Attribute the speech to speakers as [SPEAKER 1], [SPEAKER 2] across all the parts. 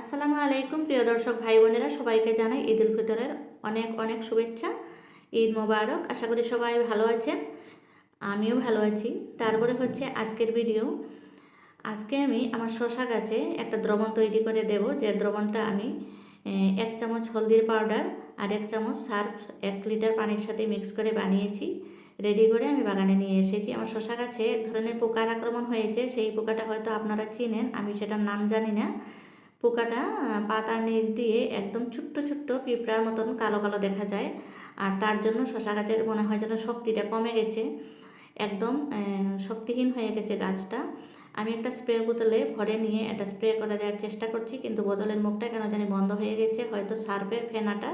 [SPEAKER 1] আসসালামু আলাইকুম প্রিয় দর্শক ভাই বোনেরা, সবাইকে জানাই ঈদ উল ফিতরের অনেক অনেক শুভেচ্ছা। ঈদ মোবারক। আশা করি সবাই ভালো আছেন, আমিও ভালো আছি। তারপরে হচ্ছে আজকের ভিডিও। আজকে আমি আমার শশা গাছে একটা দ্রবণ তৈরি করে দেব, যে দ্রবণটা আমি 1 চামচ হলদির পাউডার আর 1 চামচ সার্ফ 1 লিটার পানির সাথে মিক্স করে বানিয়েছি। রেডি করে আমি বাগানে নিয়ে এসেছি। আমার শশা গাছে এক ধরনের পোকার আক্রমণ হয়েছে, সেই পোকাটা হয়তো আপনারা চিনেন, আমি সেটার নাম জানি না। পোকাটা পাতার নিচ দিয়ে একদম ছোট্ট ছোট্ট পিঁপড়ার মতন কালো কালো দেখা যায়, আর তার জন্য শশা গাছের মনে হয় যেন শক্তিটা কমে গেছে, একদম শক্তিহীন হয়ে গেছে গাছটা। আমি একটা স্প্রে বোতলে ভরে নিয়ে এটা স্প্রে করে দেওয়ার চেষ্টা করছি, কিন্তু বোতলের মুখটা কেন জানি বন্ধ হয়ে গেছে, হয়তো সার্ফের ফেনাটা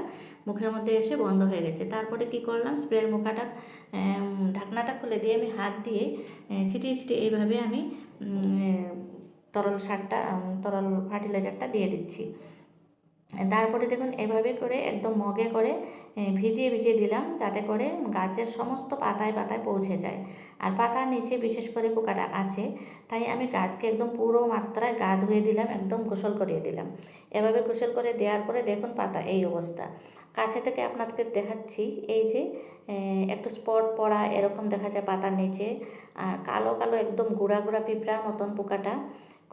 [SPEAKER 1] মুখের মধ্যে এসে বন্ধ হয়ে গেছে। তারপরে কি করলাম, স্প্রের মুখাটা ঢাকনাটা খুলে দিয়ে আমি হাত দিয়ে ছিটিয়ে ছিটিয়ে এইভাবে আমি তরল ফার্টিলাইজারটা দিয়ে দিচ্ছি। তারপরে দেখুন এভাবে করে একদম মগে করে ভিজিয়ে ভিজিয়ে দিলাম, যাতে করে গাছের সমস্ত পাতায় পাতায় পৌঁছে যায়। আর পাতার নিচে বিশেষ করে পোকাটা আছে, তাই আমি গাছকে একদম পুরো মাত্রায় গা ধুয়ে দিলাম, একদম গোসল করিয়ে দিলাম। এভাবে গোসল করে দেওয়ার পরে দেখুন পাতা এই অবস্থা। কাছে থেকে আপনাদেরকে দেখাচ্ছি, এই যে একটু স্পট পড়া এরকম দেখা যায় পাতার নিচে, আর কালো কালো একদম গুঁড়া গুঁড়া পিঁপড়ার মতন পোকাটা।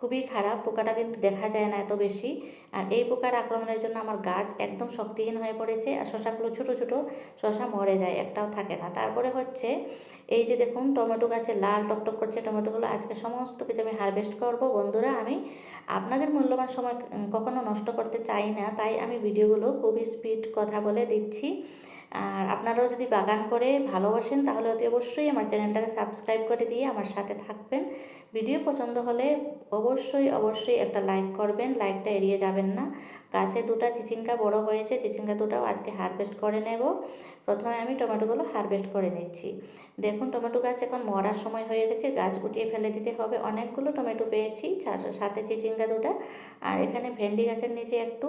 [SPEAKER 1] খুবই খারাপ পোকাটা, কিন্তু দেখা যায় না এত বেশি। আর এই পোকার আক্রমণের জন্য আমার গাছ একদম শক্তিহীন হয়ে পড়েছে, আর শশাগুলো ছোটো ছোটো শশা মরে যায়, একটাও থাকে না। তারপরে হচ্ছে এই যে দেখুন টমেটো গাছে লাল টকটক করছে টমেটোগুলো, আজকে সমস্ত কিছু আমি হারভেস্ট করব। বন্ধুরা, আমি আপনাদের মূল্যবান সময় কখনো নষ্ট করতে চাই না, তাই আমি ভিডিওগুলো খুবই স্পিড কথা বলে দিচ্ছি। আর আপনারাও যদি বাগান করে ভালোবাসেন, তাহলে অতি অবশ্যই আমার চ্যানেলটাকে সাবস্ক্রাইব করে দিয়ে আমার সাথে থাকবেন। ভিডিও পছন্দ হলে অবশ্যই অবশ্যই একটা লাইক করবেন, লাইকটা এড়িয়ে যাবেন না। গাছে 2টা চিচিঙ্গা বড় হয়েছে, চিচিঙ্গা 2টাও আজকে হারভেস্ট করে নেব। প্রথমে আমি টমেটোগুলো হারভেস্ট করে নিচ্ছি। দেখুন টমেটো গাছ এখন মরার সময় হয়ে গেছে, গাছ গুটিয়ে ফেলে দিতে হবে। অনেকগুলো টমেটো পেয়েছি, সাথে চিচিঙ্গা 2টা। আর এখানে ভেন্ডি গাছের নিচে একটু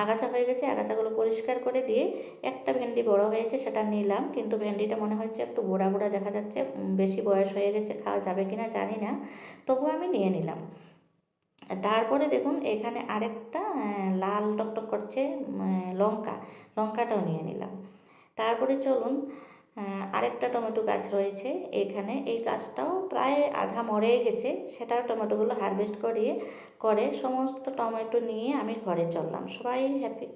[SPEAKER 1] আগাছা হয়ে গেছে, আগাছাগুলো পরিষ্কার করে দিয়ে একটা ভেন্ডি বড় হয়েছে সেটা নিলাম, কিন্তু ভেন্ডিটা মনে হচ্ছে একটু বুড়া বুড়া দেখা যাচ্ছে, বেশি বয়স হয়ে গেছে, খাওয়া যাবে কিনা জানি না, তবুও আমি নিয়ে নিলাম। তারপরে দেখুন এখানে আরেকটা লাল টকটক করছে লঙ্কাটাও নিয়ে নিলাম। তারপরে চলুন, আরেকটা টমেটো গাছ রয়েছে এখানে, এই গাছটাও প্রায় আধা মরে গেছে, সেটাও টমেটোগুলো হারভেস্ট করে সমস্ত টমেটো নিয়ে আমি ঘরে চললাম। সবাই হ্যাপি।